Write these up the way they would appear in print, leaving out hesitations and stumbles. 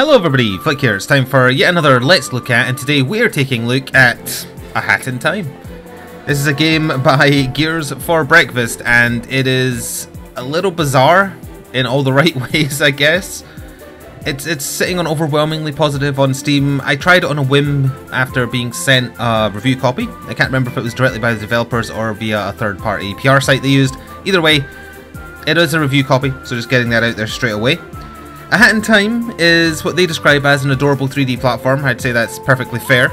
Hello everybody, Flick here. It's time for yet another Let's Look At, and today we are taking a look at A Hat in Time. This is a game by Gears for Breakfast, and it is a little bizarre in all the right ways, I guess. It's sitting on overwhelmingly positive on Steam. I tried it on a whim after being sent a review copy. I can't remember if it was directly by the developers or via a third-party PR site they used. Either way, it is a review copy, so just getting that out there straight away. A Hat in Time is what they describe as an adorable 3D platform. I'd say that's perfectly fair.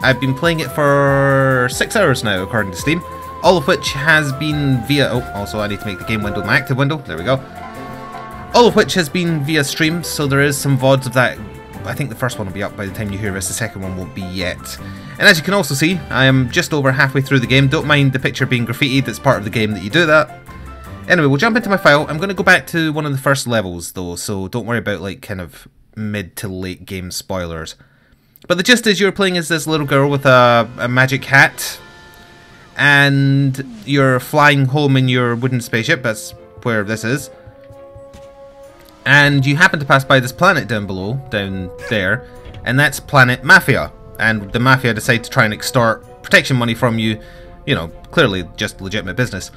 I've been playing it for 6 hours now, according to Steam, all of which has been via... Oh, also I need to make the game window my active window. There we go. All of which has been via stream, so there is some VODs of that. I think the first one will be up by the time you hear this, the second one won't be yet. And as you can also see, I am just over halfway through the game. Don't mind the picture being graffitied, that's part of the game that you do that. Anyway, we'll jump into my file. I'm going to go back to one of the first levels though, so don't worry about like kind of mid to late game spoilers. But the gist is you're playing as this little girl with a magic hat, and you're flying home in your wooden spaceship. That's where this is. And you happen to pass by this planet down below, down there, and that's Planet Mafia. And the Mafia decide to try and extort protection money from you, you know, clearly just legitimate business,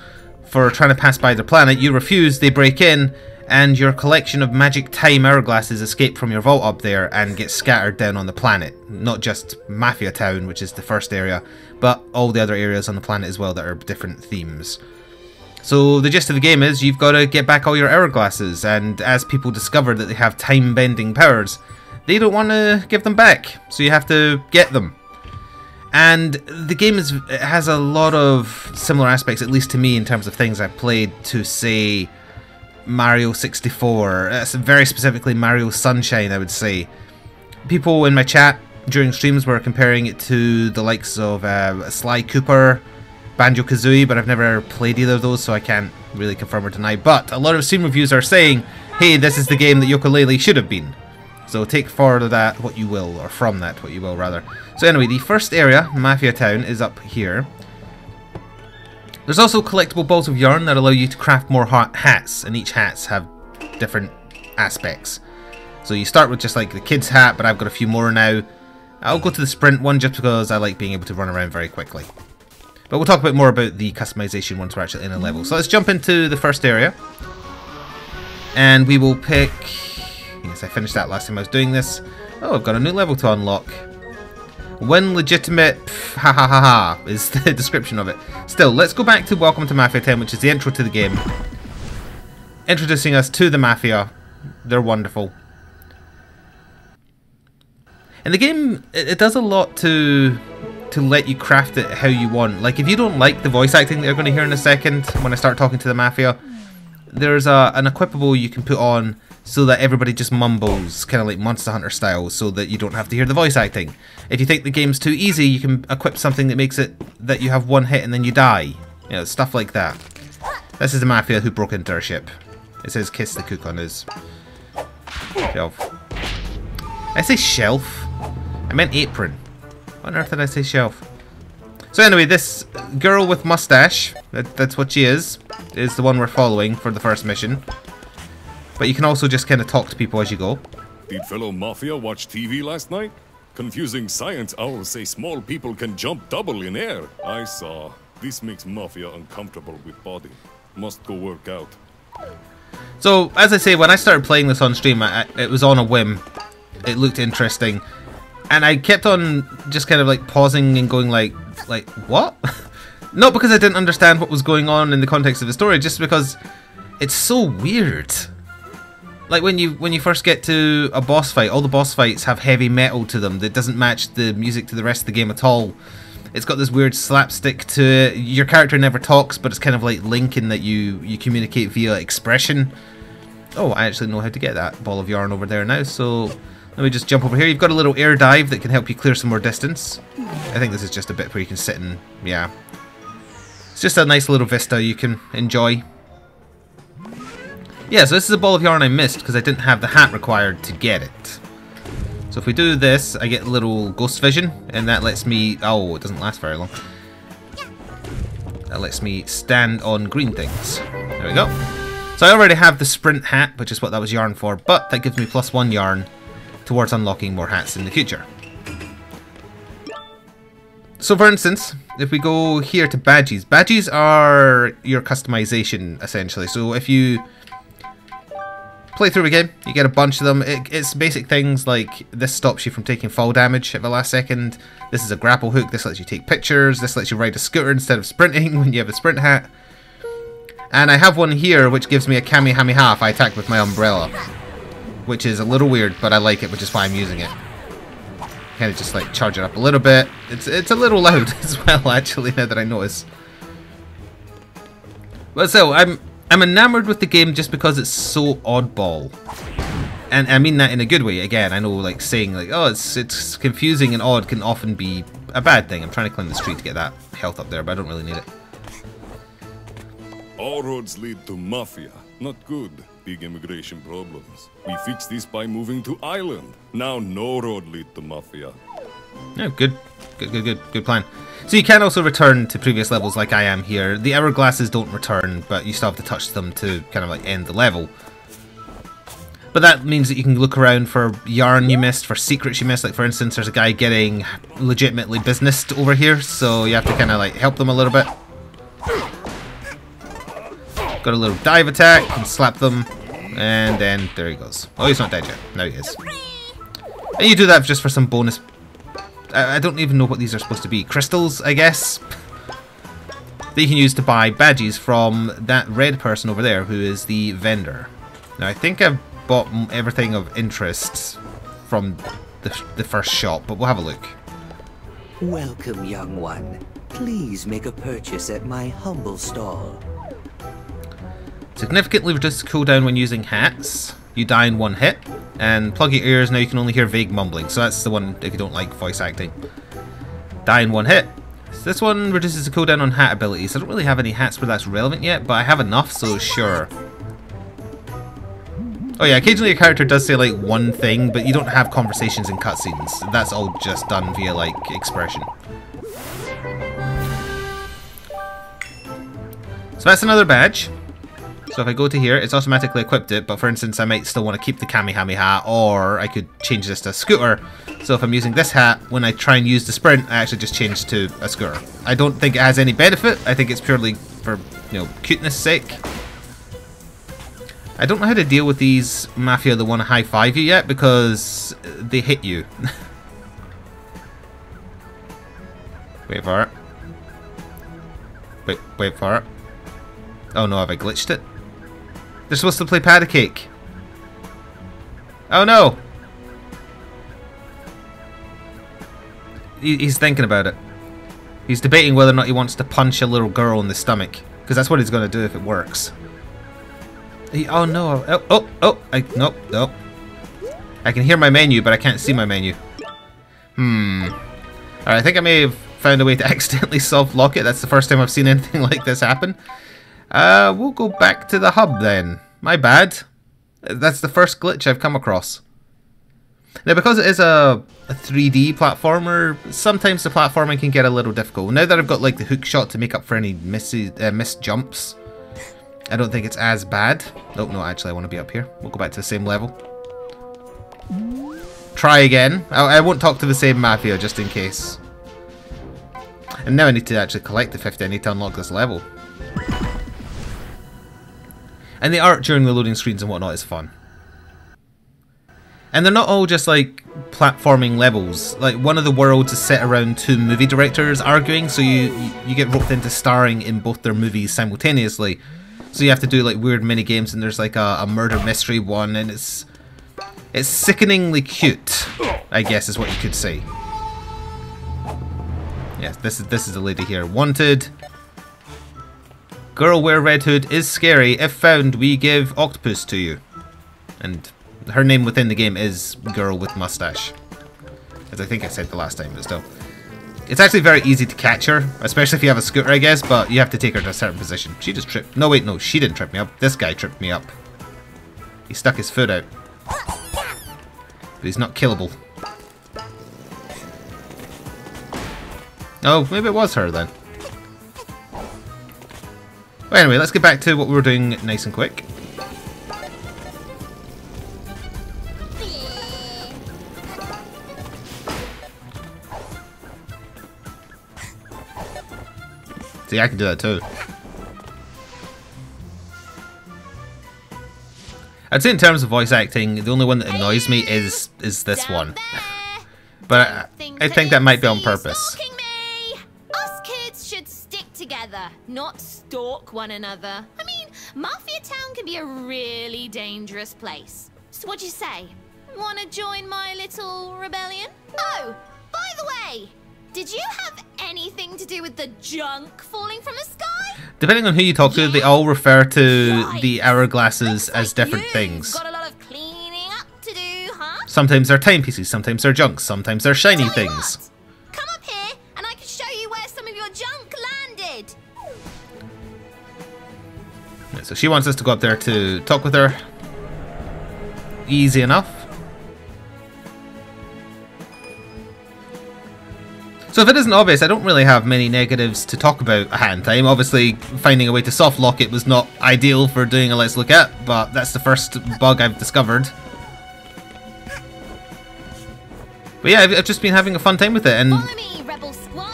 for trying to pass by their planet. You refuse, they break in, and your collection of magic time hourglasses escape from your vault up there and get scattered down on the planet. Not just Mafia Town, which is the first area, but all the other areas on the planet as well that are different themes. So the gist of the game is you've got to get back all your hourglasses, and as people discover that they have time-bending powers, they don't want to give them back, so you have to get them. And the game has a lot of similar aspects, at least to me, in terms of things I've played, to, say, Mario 64. Very specifically Mario Sunshine, I would say. People in my chat during streams were comparing it to the likes of Sly Cooper, Banjo-Kazooie, but I've never played either of those, so I can't really confirm or deny. But a lot of Steam reviews are saying, hey, this is the game that Yooka-Laylee should have been. So take for that what you will, or from that what you will, rather. So anyway, the first area, Mafia Town, is up here. There's also collectible balls of yarn that allow you to craft more hats, and each hats have different aspects. So you start with just like the kid's hat, but I've got a few more now. I'll go to the sprint one just because I like being able to run around very quickly. But we'll talk a bit more about the customization once we're actually in a level. So let's jump into the first area. And we will pick... Yes, I finished that last time I was doing this. Oh, I've got a new level to unlock. When legitimate, ha ha ha ha, is the description of it. Still, let's go back to Welcome to Mafia Town, which is the intro to the game. Introducing us to the Mafia. They're wonderful. And the game, it does a lot to let you craft it how you want. Like, if you don't like the voice acting that you're going to hear in a second, when I start talking to the Mafia, there's an equipable you can put on so that everybody just mumbles, kind of like Monster Hunter style, so that you don't have to hear the voice acting. If you think the game's too easy, you can equip something that makes it that you have one hit and then you die. You know, stuff like that. This is the Mafia who broke into our ship. It says kiss the cook on his shelf. I say shelf? I meant apron. What on earth did I say shelf? So anyway, this girl with mustache, that's what she is the one we're following for the first mission. But you can also just kind of talk to people as you go. Did fellow Mafia watch TV last night? Confusing science owls say small people can jump double in air. I saw. This makes Mafia uncomfortable with body. Must go work out. So, as I say, when I started playing this on stream, it was on a whim. It looked interesting. And I kept on just kind of like pausing and going like what? Not because I didn't understand what was going on in the context of the story, just because it's so weird. Like when you first get to a boss fight, all the boss fights have heavy metal to them that doesn't match the music to the rest of the game at all. It's got this weird slapstick to it. Your character never talks, but it's kind of like Link in that you communicate via expression. Oh, I actually know how to get that ball of yarn over there now, so let me just jump over here. You've got a little air dive that can help you clear some more distance. I think this is just a bit where you can sit and, yeah. It's just a nice little vista you can enjoy. Yeah, so this is a ball of yarn I missed because I didn't have the hat required to get it. So if we do this, I get a little ghost vision, and that lets me... Oh, it doesn't last very long. That lets me stand on green things. There we go. So I already have the sprint hat, which is what that was yarn for, but that gives me +1 yarn to towards unlocking more hats in the future. So for instance, if we go here to badges, badges are your customization essentially. So if you play through a game, you get a bunch of them. It's basic things like this stops you from taking fall damage at the last second. This is a grapple hook. This lets you take pictures. This lets you ride a scooter instead of sprinting when you have a sprint hat. And I have one here which gives me a Kamehameha if I attack with my umbrella, which is a little weird, but I like it, which is why I'm using it. Kind of just like charge it up a little bit. It's a little loud as well, actually, now that I notice. But still, I'm enamored with the game just because it's so oddball. And I mean that in a good way. Again, I know like saying like, oh, it's confusing and odd can often be a bad thing. I'm trying to climb the street to get that health up there, but I don't really need it. All roads lead to Mafia. Not good. Big immigration problems. We fix this by moving to Island. Now no road lead to Mafia. Yeah, good plan. So you can also return to previous levels like I am here. The hourglasses don't return, but you still have to touch them to kind of like end the level. But that means that you can look around for yarn you missed, for secrets you missed. Like for instance, there's a guy getting legitimately businessed over here, so you have to kind of like help them a little bit. Got a little dive attack, and slap them, and then there he goes. Oh, he's not dead yet. Now he is. And you do that just for some bonus. I don't even know what these are supposed to be. Crystals, I guess? That you can use to buy badges from that red person over there, who is the vendor. Now, I think I've bought everything of interest from the first shop, but we'll have a look. Welcome, young one. Please make a purchase at my humble stall. Significantly reduce cooldown when using hats. You die in one hit. And plug your ears, now you can only hear vague mumbling. So that's the one if you don't like voice acting. Die in one hit. So this one reduces the cooldown on hat abilities. I don't really have any hats where that's relevant yet, but I have enough, so sure. Oh yeah, occasionally your character does say like one thing, but you don't have conversations in cutscenes. That's all just done via like expression. So that's another badge. So if I go to here, it's automatically equipped it, but for instance, I might still want to keep the Kamehameha, or I could change this to a scooter. So if I'm using this hat, when I try and use the sprint, I actually just change to a scooter. I don't think it has any benefit. I think it's purely for, you know, cuteness sake. I don't know how to deal with these Mafia that want to high-five you yet, because they hit you. Wait for it. Wait for it. Oh no, have I glitched it? They're supposed to play patty cake. Oh no! He's thinking about it. He's debating whether or not he wants to punch a little girl in the stomach. Because that's what he's going to do if it works. Oh no. Nope. I can hear my menu, but I can't see my menu. Alright, I think I may have found a way to accidentally soft lock it. That's the first time I've seen anything like this happen. We'll go back to the hub then. My bad. That's the first glitch I've come across. Now, because it is a 3D platformer, sometimes the platforming can get a little difficult. Now that I've got like the hook shot to make up for any missed jumps, I don't think it's as bad. Oh, no, actually I want to be up here. We'll go back to the same level. Try again. I won't talk to the same Mafia just in case. And now I need to actually collect the 50. I need to unlock this level. And the art during the loading screens and whatnot is fun. And they're not all just like platforming levels. Like one of the worlds is set around two movie directors arguing, so you get roped into starring in both their movies simultaneously. So you have to do like weird mini games, and there's like a murder mystery one, and it's sickeningly cute, I guess is what you could say. Yes, this is the lady here. Wanted. Girl wear red hood is scary. If found, we give octopus to you. And her name within the game is Girl with Mustache. As I think I said the last time, but still. It's actually very easy to catch her, especially if you have a scooter, I guess, but you have to take her to a certain position. She just tripped. No, wait, no, she didn't trip me up. This guy tripped me up. He stuck his foot out. But he's not killable. Oh, maybe it was her then. Well, anyway, let's get back to what we were doing nice and quick. See, I can do that too. I'd say in terms of voice acting, the only one that annoys me is this one. But I think that might be on purpose. Us kids should stick together, not stalk one another. I mean, Mafia Town can be a really dangerous place. So what'd you say? Wanna join my little rebellion? Oh, by the way, did you have anything to do with the junk falling from the sky? Depending on who you talk to, they all refer to the hourglasses as different things. Got a lot of cleaning up to do, huh? Sometimes they're timepieces, sometimes they're junk, sometimes they're shiny things. What? Come up here and I can show you where some of your junk landed. Yeah, so she wants us to go up there to talk with her. Easy enough. So if it isn't obvious, I don't really have many negatives to talk about A Hat in Time. Obviously, finding a way to soft lock it was not ideal for doing a Let's Look At, but that's the first bug I've discovered. But yeah, I've just been having a fun time with it, and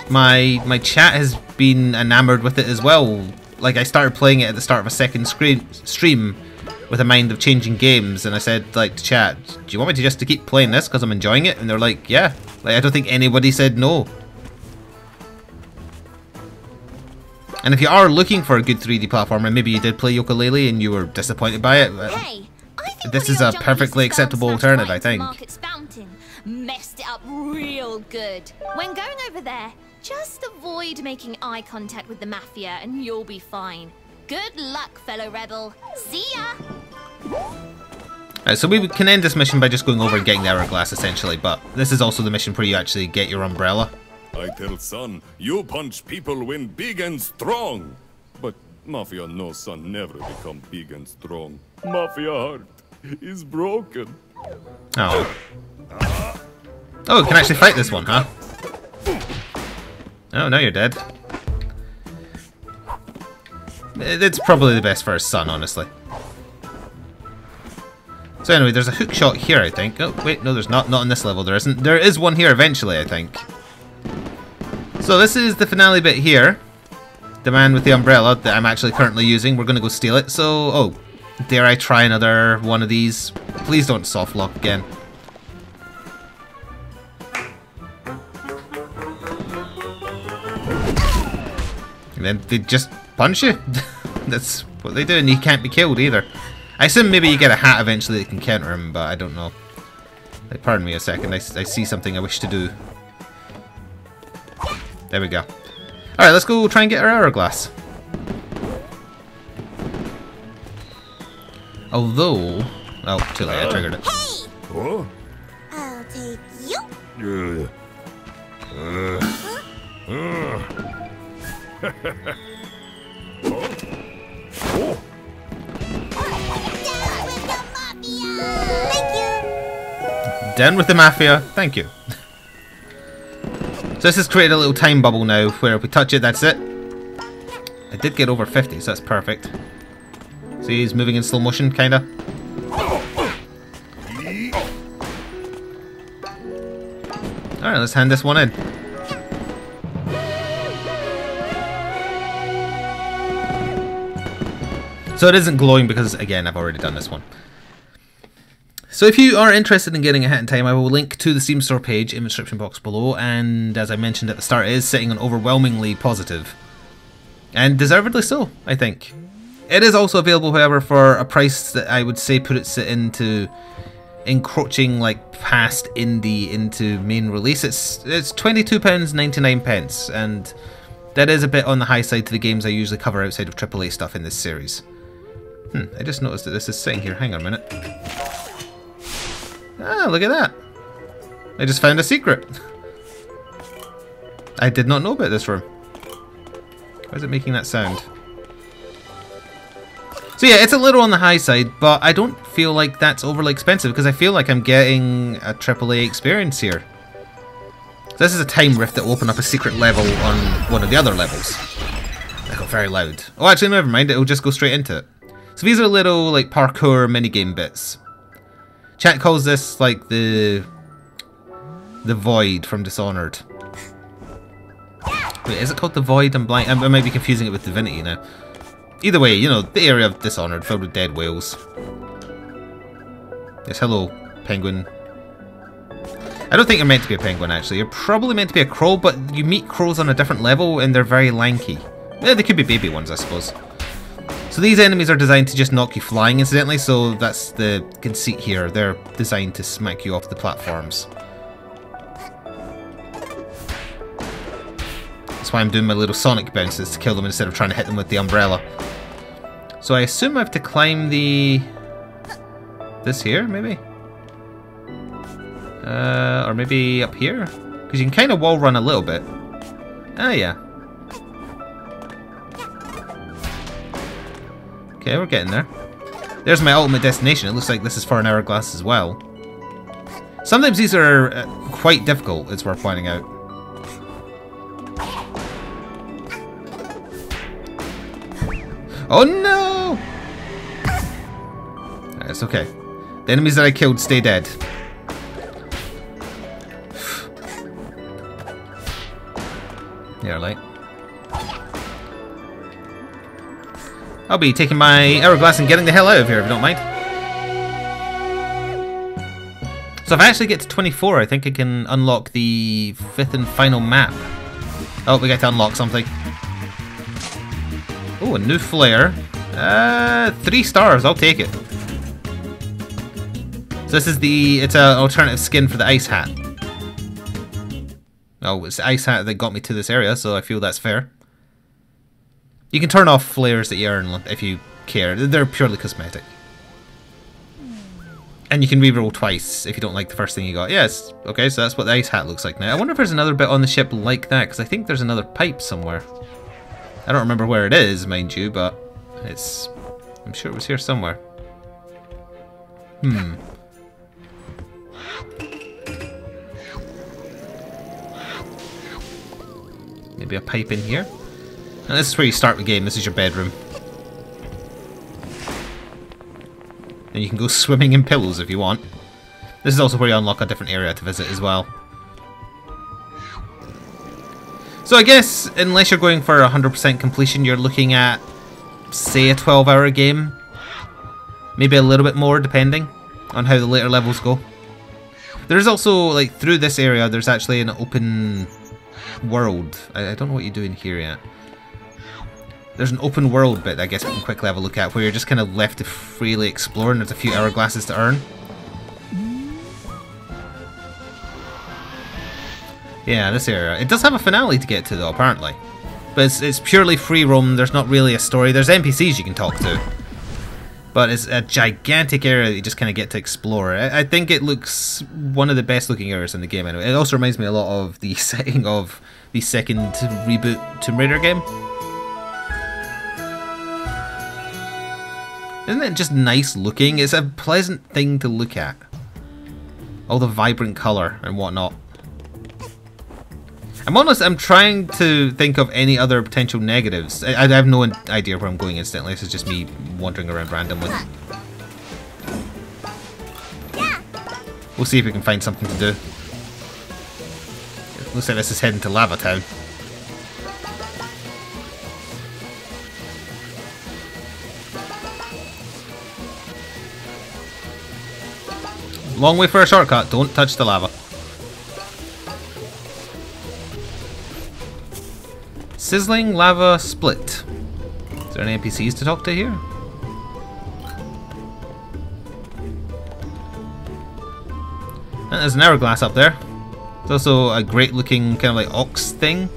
my chat has been enamored with it as well. Like, I started playing it at the start of a second stream with a mind of changing games, and I said, like, to chat, do you want me to just keep playing this because I'm enjoying it? And they're like, yeah. Like, I don't think anybody said no. And if you are looking for a good 3D platformer, maybe you did play Yooka-Laylee and you were disappointed by it, hey, I think this is a perfectly acceptable alternative, I think. Messed it up real good. When going over there, just avoid making eye contact with the Mafia and you'll be fine. Good luck, fellow rebel. See ya! So we can end this mission by just going over and getting the hourglass, essentially, but this is also the mission where you actually get your umbrella. I tell son, you punch people when big and strong. But Mafia knows son never become big and strong. Mafia heart is broken. Oh. Oh, we can actually fight this one, huh? Oh, now you're dead. It's probably the best for his son, honestly. So anyway, there's a hook shot here, I think. Oh, wait, no, there's not. Not on this level, there isn't. There is one here eventually, I think. So this is the finale bit here. The man with the umbrella that I'm actually currently using. We're going to go steal it. So, oh, dare I try another one of these? Please don't soft lock again. And then they just punch you. That's what they do, and you can't be killed either. I assume maybe you get a hat eventually that can counter him, but I don't know. Like, pardon me a second, I see something I wish to do. There we go. Alright, let's go try and get our hourglass. Although... oh, too late, I triggered it. Hey! What? I'll take you. Down with the Mafia. Thank you. So this has created a little time bubble now, where if we touch it, that's it. I did get over 50, so that's perfect. See, he's moving in slow motion, kinda. Alright, let's hand this one in. So it isn't glowing because, again, I've already done this one. So if you are interested in getting A Hat in Time, I will link to the Steam store page in the description box below, and as I mentioned at the start, it is sitting on overwhelmingly positive. And deservedly so, I think. It is also available, however, for a price that I would say puts it into encroaching like past indie into main release. It's £22.99, and that is a bit on the high side to the games I usually cover outside of AAA stuff in this series. I just noticed that this is sitting here. Hang on a minute. Ah, look at that. I just found a secret. I did not know about this room. Why is it making that sound? So yeah, it's a little on the high side, but I don't feel like that's overly expensive because I feel like I'm getting a AAA experience here. So this is a time rift that will open up a secret level on one of the other levels. I got very loud. Oh, actually, never mind. It'll just go straight into it. So these are little like parkour minigame bits. Chat calls this like the void from Dishonored. Wait, is it called the Void? I'm blank. I might be confusing it with Divinity now. Either way, you know, the area of Dishonored filled with dead whales. Yes, hello, penguin. I don't think you're meant to be a penguin, actually. You're probably meant to be a crow, but you meet crows on a different level, and they're very lanky. Yeah, they could be baby ones, I suppose. So these enemies are designed to just knock you flying, incidentally, so that's the conceit here. They're designed to smack you off the platforms. That's why I'm doing my little Sonic bounces, to kill them instead of trying to hit them with the umbrella. So I assume I have to climb the... this here, maybe? Or maybe up here? Because you can kind of wall run a little bit. Ah, yeah. Okay, we're getting there. There's my ultimate destination. It looks like this is for an hourglass as well. Sometimes these are quite difficult, it's worth pointing out. Oh no! It's okay. The enemies that I killed stay dead. Yeah, like. I'll be taking my hourglass and getting the hell out of here if you don't mind. So if I actually get to 24, I think I can unlock the 5th and final map. Oh, we get to unlock something. Oh, a new flare. 3 stars, I'll take it. So this is it's an alternative skin for the ice hat. Oh, it's the ice hat that got me to this area, so I feel that's fair. You can turn off flares that you earn if you care. They're purely cosmetic. And you can reroll twice if you don't like the first thing you got. Yes, okay, so that's what the ice hat looks like now. I wonder if there's another bit on the ship like that, because I think there's another pipe somewhere. I don't remember where it is, mind you, but it's... I'm sure it was here somewhere. Maybe a pipe in here? And this is where you start the game. This is your bedroom. And you can go swimming in pillows if you want. This is also where you unlock a different area to visit as well. So I guess, unless you're going for 100% completion, you're looking at, say, a 12-hour game. Maybe a little bit more, depending on how the later levels go. There's also, like, through this area, there's actually an open world. I don't know what you do in here yet. There's an open world bit, I guess we can quickly have a look at, where you're just kind of left to freely explore, and there's a few hourglasses to earn. Yeah, this area. It does have a finale to get to, though, apparently. But it's purely free roam, there's not really a story. There's NPCs you can talk to. But it's a gigantic area that you just kind of get to explore. I think it looks one of the best looking areas in the game anyway. It also reminds me a lot of the setting of the second reboot Tomb Raider game. Isn't it just nice looking? It's a pleasant thing to look at. All the vibrant colour and whatnot. I'm honest, I'm trying to think of any other potential negatives. I have no idea where I'm going instantly. This is just me wandering around randomly. We'll see if we can find something to do. Looks like this is heading to Lava Town. Long way for a shortcut. Don't touch the lava. Sizzling lava split. Is there any NPCs to talk to here? And there's an hourglass up there. There's also a great looking kind of like ox thing.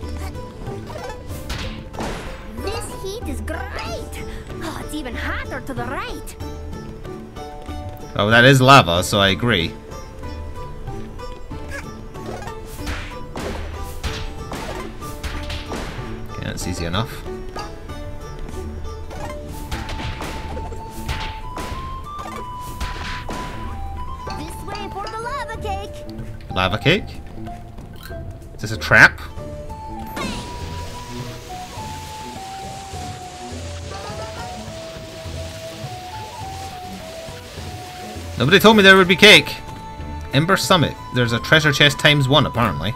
This heat is great! Oh, it's even hotter to the right. Oh, that is lava, so I agree. Okay, that's easy enough. This way for the lava cake. Lava cake? Is this a trap? Nobody told me there would be cake. Ember Summit. There's a treasure chest ×1 apparently.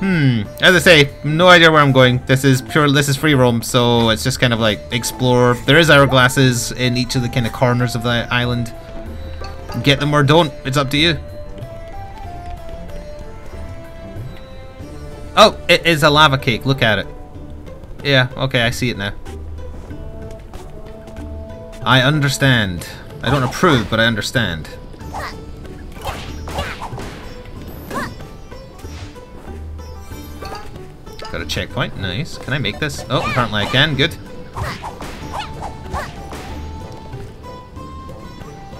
As I say, no idea where I'm going. This is free roam, so it's just kind of like explore. There is hourglasses in each of the kind of corners of the island. Get them or don't, it's up to you. Oh, it is a lava cake, look at it. Yeah, okay, I see it now. I understand. I don't approve, but I understand. Got a checkpoint, nice. Can I make this? Oh, apparently I can, good.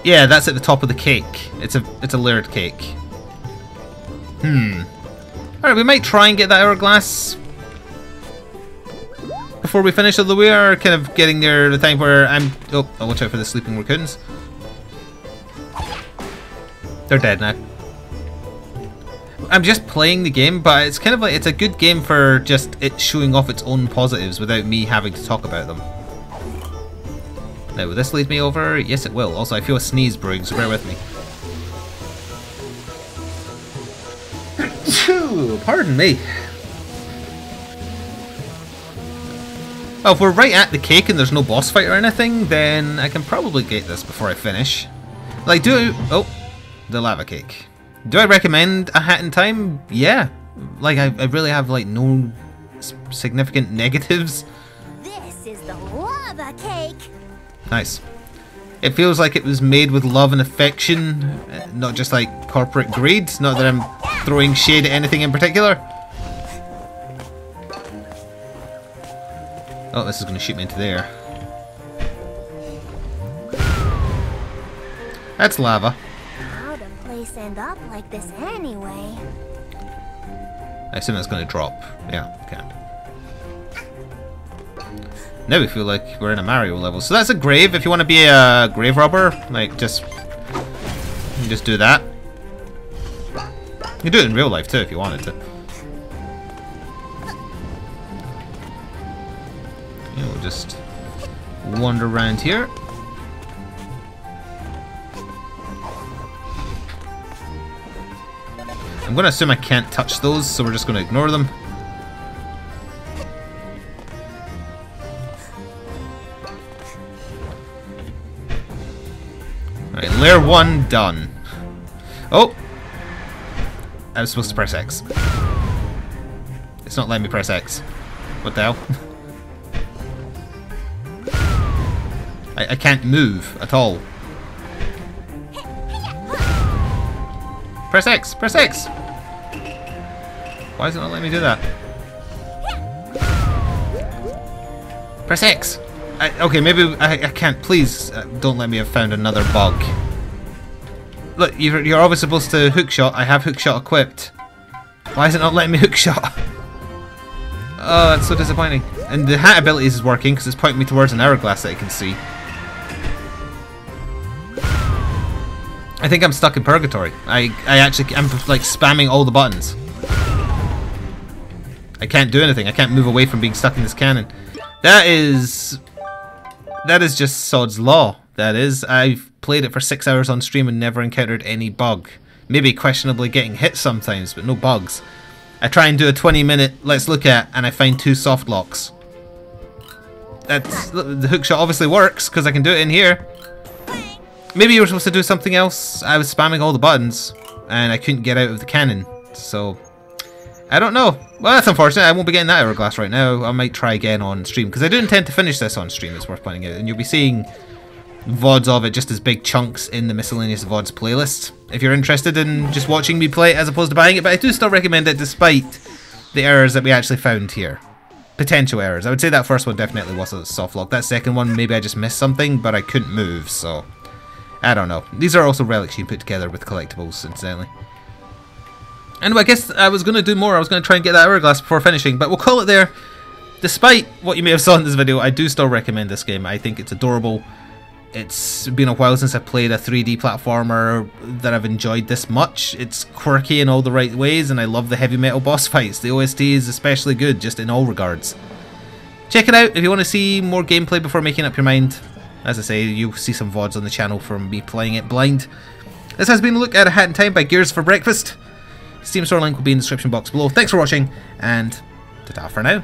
Yeah, that's at the top of the cake. It's a layered cake. Alright, we might try and get that hourglass before we finish, although we are kind of getting near the time where I'm... Oh, I'll watch out for the sleeping raccoons. They're dead now. I'm just playing the game, but it's kind of like, it's a good game for just it showing off its own positives without me having to talk about them. Now, will this lead me over? Yes, it will. Also, I feel a sneeze brewing, so bear with me. Pardon me. Oh, if we're right at the cake and there's no boss fight or anything, then I can probably get this before I finish. Like, oh, the lava cake. Do I recommend A Hat in Time? Yeah. Like, I really have, like, no significant negatives. This is the lava cake. Nice. It feels like it was made with love and affection, not just, like, corporate greed. Not that I'm throwing shade at anything in particular. Oh, this is going to shoot me into there. That's lava. How'd a place end up like this anyway? I assume that's going to drop. Yeah, okay. Now we feel like we're in a Mario level. So that's a grave. If you want to be a grave robber, like, just do that. You can do it in real life too if you wanted to. You know, just wander around here. I'm going to assume I can't touch those, so we're just going to ignore them. Alright, layer 1 done. Oh! I was supposed to press X. It's not letting me press X. What the hell? I can't move at all. Press X! Press X! Why is it not letting me do that? Press X! Okay, maybe I can't. Please don't let me have found another bug. Look, you're always supposed to hookshot. I have hookshot equipped. Why is it not letting me hookshot? Oh, that's so disappointing. And the hat abilities is working because it's pointing me towards an hourglass that I can see. I think I'm stuck in purgatory. I'm like spamming all the buttons. I can't do anything. I can't move away from being stuck in this cannon. That is just Sod's Law. That is. I've played it for 6 hours on stream and never encountered any bug. Maybe questionably getting hit sometimes, but no bugs. I try and do a 20-minute let's look at, and I find 2 soft locks. The hookshot obviously works because I can do it in here. Maybe you were supposed to do something else. I was spamming all the buttons and I couldn't get out of the cannon. So, I don't know. Well, that's unfortunate. I won't be getting that hourglass right now. I might try again on stream because I do intend to finish this on stream, it's worth pointing out. And you'll be seeing VODs of it just as big chunks in the Miscellaneous VODs playlist. If you're interested in just watching me play it as opposed to buying it. But I do still recommend it despite the errors that we actually found here. Potential errors. I would say that first one definitely was a soft lock. That second one, maybe I just missed something, but I couldn't move, so... I don't know. These are also relics you put together with collectibles, incidentally. Anyway, I guess I was going to do more. I was going to try and get that hourglass before finishing, but we'll call it there. Despite what you may have saw in this video, I do still recommend this game. I think it's adorable. It's been a while since I played a 3D platformer that I've enjoyed this much. It's quirky in all the right ways, and I love the heavy metal boss fights. The OST is especially good, just in all regards. Check it out if you want to see more gameplay before making up your mind. As I say, you'll see some VODs on the channel from me playing it blind. This has been a look at A Hat in Time by Gears for Breakfast. Steam store link will be in the description box below. Thanks for watching, and ta-ta for now.